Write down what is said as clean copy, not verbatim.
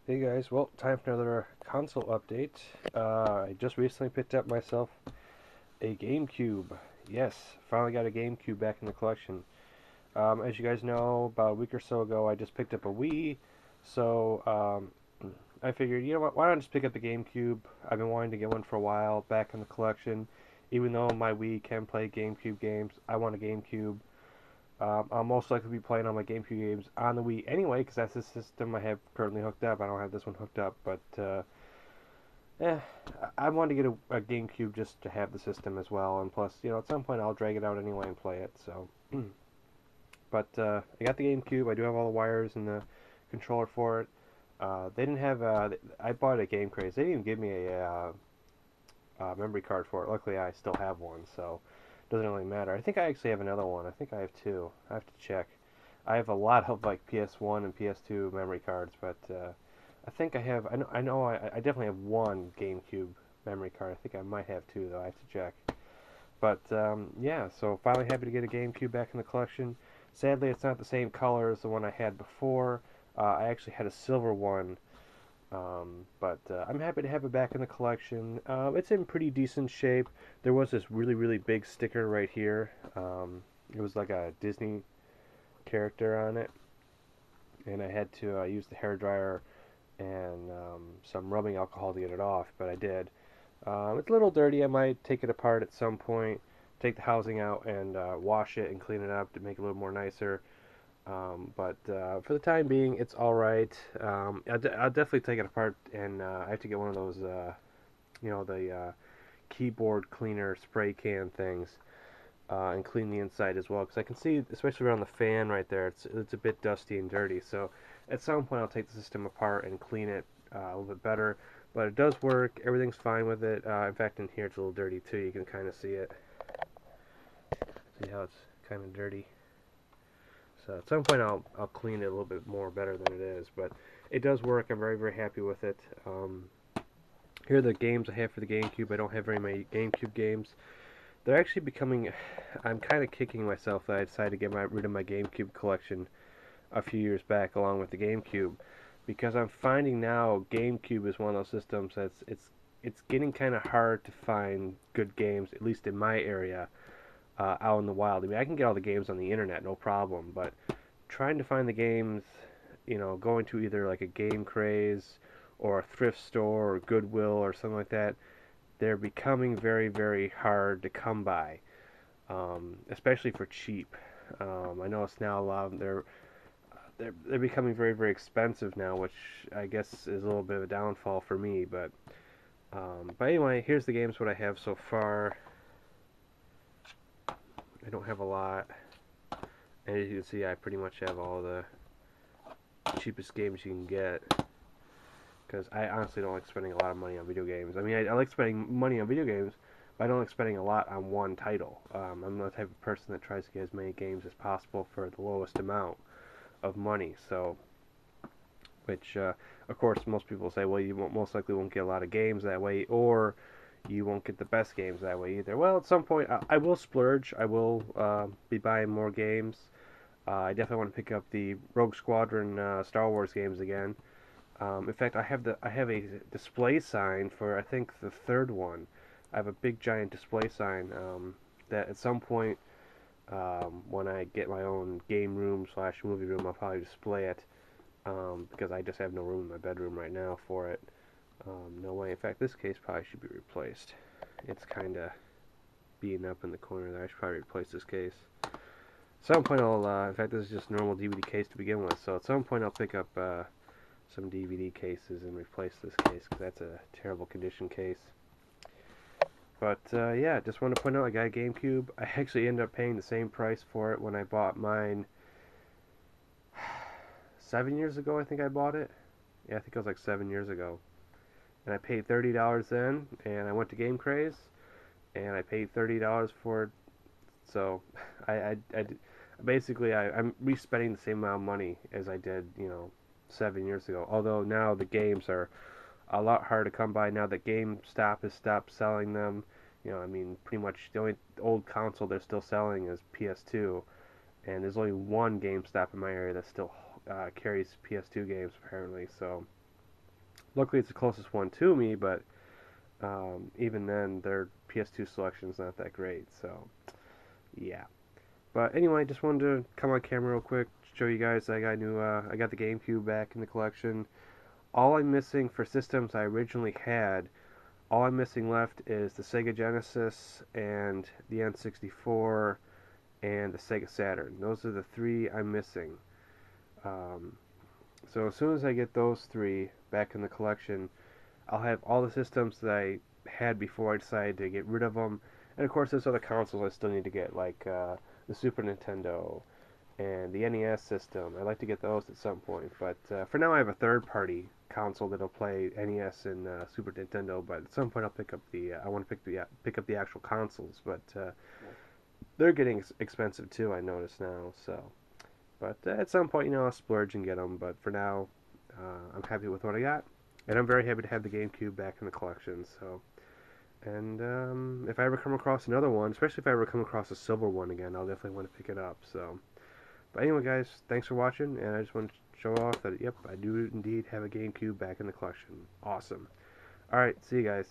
Hey guys, well, time for another console update. I just recently picked up myself a GameCube. Yes, finally got a GameCube back in the collection. As you guys know, about a week or so ago, I just picked up a Wii, so I figured, you know what, why not just pick up the GameCube? I've been wanting to get one for a while, back in the collection. Even though my Wii can play GameCube games, I want a GameCube. I'll most likely be playing all my GameCube games on the Wii anyway, because that's the system I have currently hooked up. I don't have this one hooked up, but eh, I wanted to get a GameCube just to have the system as well, and plus, at some point I'll drag it out anyway and play it. So, but I got the GameCube. I do have all the wires and the controller for it. They didn't have. I bought it at Game Craze. They didn't even give me a memory card for it. Luckily, I still have one, so doesn't really matter. I think I actually have another one. I think I have two. I have to check. I have a lot of like PS1 and PS2 memory cards, but I think I have. I definitely have one GameCube memory card. I think I might have two though. I have to check. But yeah, so finally happy to get a GameCube back in the collection. Sadly, it's not the same color as the one I had before. I actually had a silver one, but I'm happy to have it back in the collection. It's in pretty decent shape. There was this really, really big sticker right here. It was like a Disney character on it, and I had to use the hair dryer and some rubbing alcohol to get it off, but I did. It's a little dirty. I might take it apart at some point, take the housing out and wash it and clean it up to make it a little more nicer. But for the time being, it's all right. I'll definitely take it apart, and I have to get one of those, the keyboard cleaner spray can things, and clean the inside as well. Because I can see, especially around the fan right there, it's a bit dusty and dirty. So at some point, I'll take the system apart and clean it a little bit better. But it does work. Everything's fine with it. In fact, in here it's a little dirty too. You can kind of see it. See how it's kind of dirty. So at some point I'll clean it a little bit more better than it is, but it does work. I'm very, very happy with it. Here are the games I have for the GameCube. I don't have very many GameCube games. They're actually becoming. I'm kind of kicking myself that I decided to get rid of my GameCube collection a few years back, along with the GameCube, because I'm finding now GameCube is one of those systems that's it's getting kind of hard to find good games, at least in my area, out in the wild. I mean, I can get all the games on the internet, no problem, but trying to find the games, going to either like a Game Craze or a thrift store or Goodwill or something like that, they're becoming very, very hard to come by, especially for cheap. I know it's now a lot of them, they're becoming very, very expensive now, which I guess is a little bit of a downfall for me. But anyway, here's the games what I have so far. I don't have a lot. And as you can see, I pretty much have all the cheapest games you can get. Because I honestly don't like spending a lot of money on video games. I mean, I like spending money on video games, but I don't like spending a lot on one title. I'm the type of person that tries to get as many games as possible for the lowest amount of money. So, which, of course, most people say, well, you most likely won't get a lot of games that way, or you won't get the best games that way either. Well, at some point, I will splurge. I will be buying more games. I definitely want to pick up the Rogue Squadron Star Wars games again. In fact, I have a display sign for I think the third one. I have a big giant display sign that at some point when I get my own game room slash movie room, I'll probably display it because I just have no room in my bedroom right now for it. No way. In fact, this case probably should be replaced. It's kind of beaten up in the corner there. I should probably replace this case. At some point in fact, this is just a normal DVD case to begin with, so at some point I'll pick up some DVD cases and replace this case because that's a terrible condition case. But yeah, just want to point out I got a GameCube. I actually ended up paying the same price for it when I bought mine 7 years ago. I think I bought it. Yeah, I think it was like 7 years ago. And I paid $30 then, and I went to Game Craze, and I paid $30 for it. So I basically I'm re-spending the same amount of money as I did, 7 years ago. Although now the games are a lot harder to come by now that GameStop has stopped selling them. I mean, pretty much the only old console they're still selling is PS2, and there's only one GameStop in my area that still carries PS2 games apparently. So Luckily, it's the closest one to me, but even then, their PS2 selection is not that great. So, yeah. But anyway, just wanted to come on camera real quick, show you guys I got I got the GameCube back in the collection. All I'm missing for systems I originally had, all I'm missing left is the Sega Genesis and the N64 and the Sega Saturn. Those are the three I'm missing. Um, so as soon as I get those three back in the collection, I'll have all the systems that I had before I decided to get rid of them. And of course, there's other consoles I still need to get, like the Super Nintendo and the NES system. I'd like to get those at some point. But for now, I have a third-party console that'll play NES and Super Nintendo. But at some point, I'll pick up the. I want to pick up the actual consoles, but they're getting expensive too. I notice now. So, but at some point, I'll splurge and get them. But for now, I'm happy with what I got, and I'm very happy to have the GameCube back in the collection. So. And if I ever come across another one, especially if I ever come across a silver one again, I'll definitely want to pick it up. So, but anyway, guys, thanks for watching, and I just want to show off that, yep, I do indeed have a GameCube back in the collection. Awesome. Alright, see you guys.